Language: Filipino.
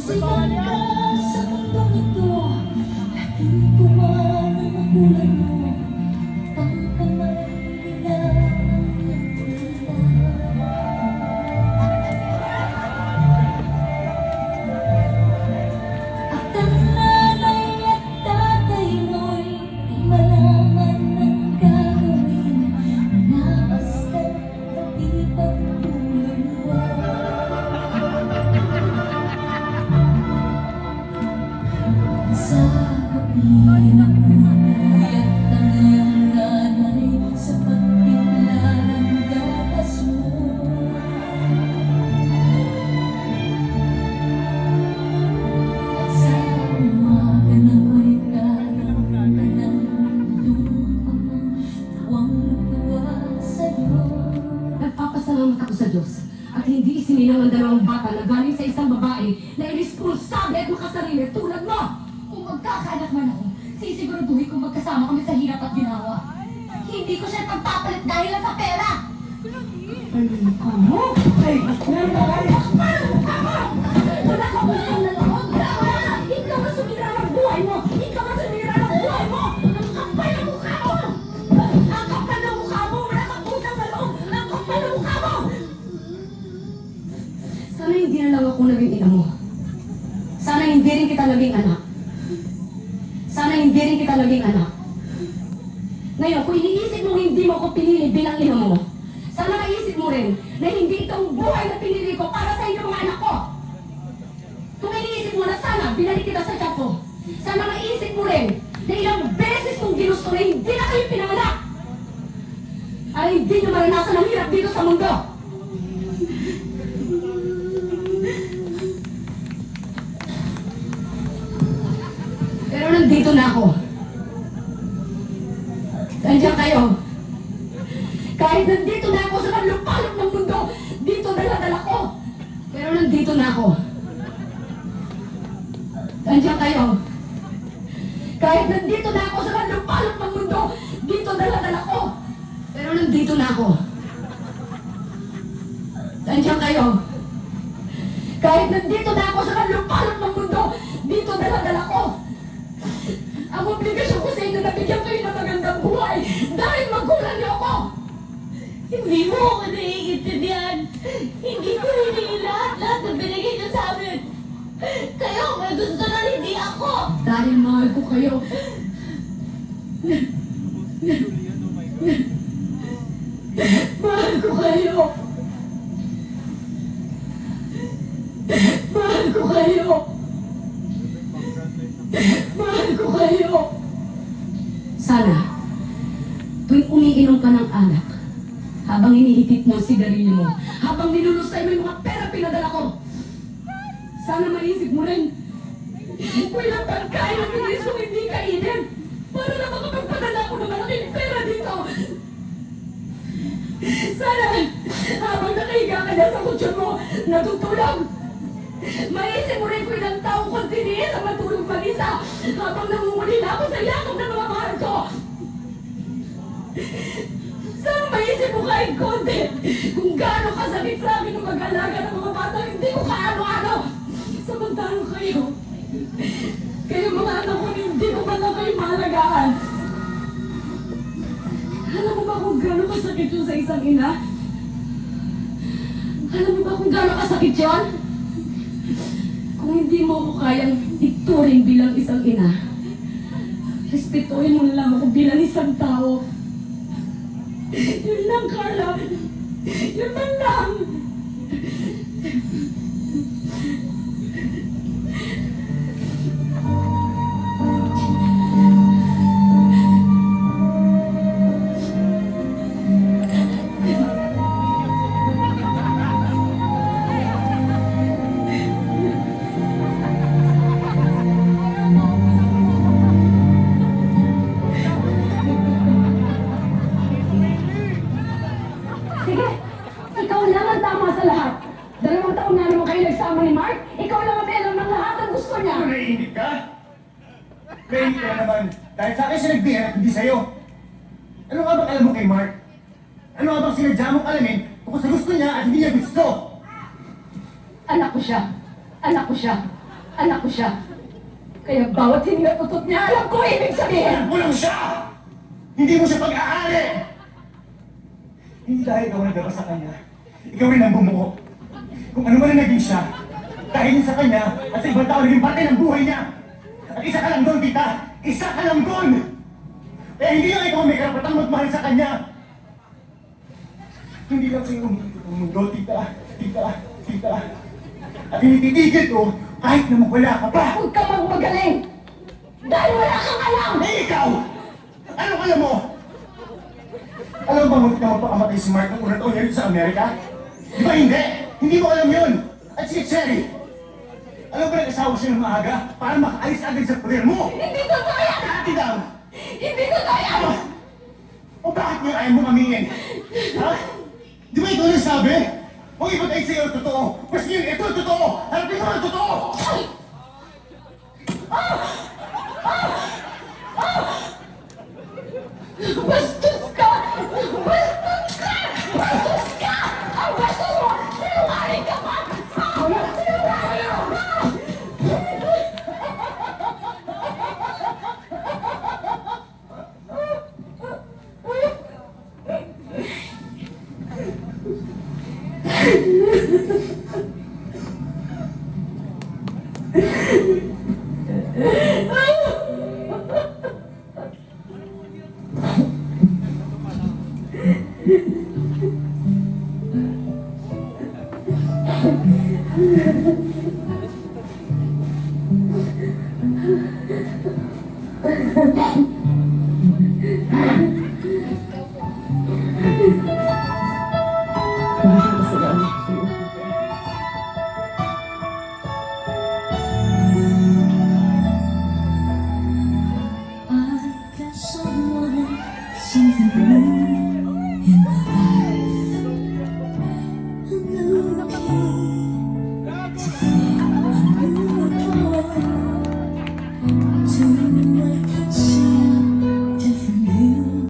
Sikat ka sa mundong ito, laging kumaan ang magulan mo. Ang kamay nila ang tila. At ang nanay at tatay mo'y di malaman ang gagawin na basta di pagtulog mo. Sa gabi na puyat ang iyong nanay sa pagtimpla ng gatas mo. At sa umaga na may karang ka ng lumang tuwang-tuwa sa'yo. Nagpapasalamat ako sa Diyos at hindi isinilang ang dalawang bata na galing sa isang babae na irresponsable at makasarili tulad mo. Kung magkakaanak man ako, sisiguraduhin kong magkasama kami sa hirap at ginawa. Hindi ko siya pagpapalit dahil lang sa pera! Ano? Ay, wala ka utang na loob! Ikaw ang sumira ng buhay mo! Ikaw ang sumira ng buhay mo! Ang kapal ng mukha mo! Ang kapal ng mukha mo! Wala kang utang na loob! Ang kapal ng mukha mo! Sana hindi na lang ako naging ina mo. Sana hindi rin kita naging anak. Sana hindi rin kita naging anak. Ngayon, kung iniisip mo hindi mo ako pinili bilang ina mo, sana maisip mo rin na hindi itong buhay na pinili ko para sa inyong mga anak ko. Kung iniisip mo na sana binalik kita sa tiyan ko, sana maisip mo rin na ilang beses kong ginusto na hindi na kayo pinanganak. Para hindi nyo maranasan ang hirap dito sa mundo. Pero nandito na ako. Nandiyan kayo. Kahit nandito na ako sa kanlupalop ng mundo, dito dala-dala ko. Pero nandito na ako. Nandiyan kayo. Kahit nandito na ako sa kanlupalop ng mundo, dito dala-dala ko. Pero nandito na ako. Nandiyan kayo. Kahit nandito na ako sa kanlupalop ng mundo, dito dala-dala ko. Ang obligasyon ko sa inyo na bigyan kayo ng magandang buhay dahil magulang niyo ako. Hindi mo ako naiintindihan. Hindi ko hinihingi lahat na binigay niyo sa amin. Kayo may gusto na hindi ako. Dahil mahal ko kayo. Mahal ko kayo. Mahal ko kayo. Mahal ko kayo. Sana, tuwing umiinom ka ng alak, habang inihitit mo ang sigarilyo mo, habang nilulusay mo yung mga pera pinadala ko, sana maisip mo rin, kung ilang pagkain ang bilis kong hindi kainin, para na makapagpadala ko ng malaking pera dito. Sana, habang nakahiga ka na sa kutsyon mo, natutulog, maisip mo rin kung ilang taong kong tiniis ang matulog mag-isa habang nangungulila ako sa yakap ng mga mahal ko. Sana maisip mo kahit konti kung gaano kasakit sa akin ang mag-alaga ng mga bata hindi ko kaano-ano. Samantalang kayo mga anak ko hindi ko man lang kayo mahalagaan. Alam mo ba kung gaano kasakit yun sa isang ina? Alam mo ba kung gaano kasakit yun? Kung hindi mo ako kayang ituring bilang isang ina, respetuhin mo na lang ako bilang isang tao. Yun lang, Carla. Yun man lang. Sige, ikaw lang ang tama sa lahat. 2 taon na naman kayo nagsama ni Mark. Ikaw lang ang alam ng lahat ang gusto niya. Ano, naiinip ka? Naiinip ka naman. Dahil sa akin siya nagbihan at hindi sa'yo. Ano nga bang alam mo kay Mark? Ano nga bang sinadya mong alamin kung sa gusto niya at hindi niya gusto? Anak ko siya. Anak ko siya. Anak ko siya. Kaya bawat hininga tutot niya, alam ko ibig sabihin! Anak mo lang siya! Hindi mo siya pag-aari! Hindi dahil ikaw nagdaba sa kanya, ikaw rin ang bumuo. Kung ano man ang naging siya, dahil sa kanya at sa ibang tao naging parte ng buhay niya. At isa ka lang doon, tita! Isa ka lang doon! Kaya hindi lang ikaw may karapatang magmahal sa kanya. Hindi lang sa'yo umikot ang mundo, tita, tita, tita. At hindi titigil to kahit na mawala ka pa. Huwag ka mang magaling! Dahil wala kang alam! Eh, ikaw! Anong alam mo? Alam mo ba muntik na magpakamatay si Mark ng unang taon niya rito sa Amerika? Di ba hindi? Hindi mo alam yun! At si Cherry! Alam ba nag-asawa siya ng maaga para makaalis agad sa poder mo? Hindi totoo yan! Ate daw! Hindi totoo yan! O bakit niya ayaw mo aminin? Ha? Di ba ikaw nagsabi? Huwag ipatay sa'yo ang totoo! Mas yun, ito ang totoo! Harapin mo ang totoo! Bastos ka! Bastos ka! Bastos ka! Ang bastos mo! Sinungaling ka pa! Sinungaling ka pa! I guess I'm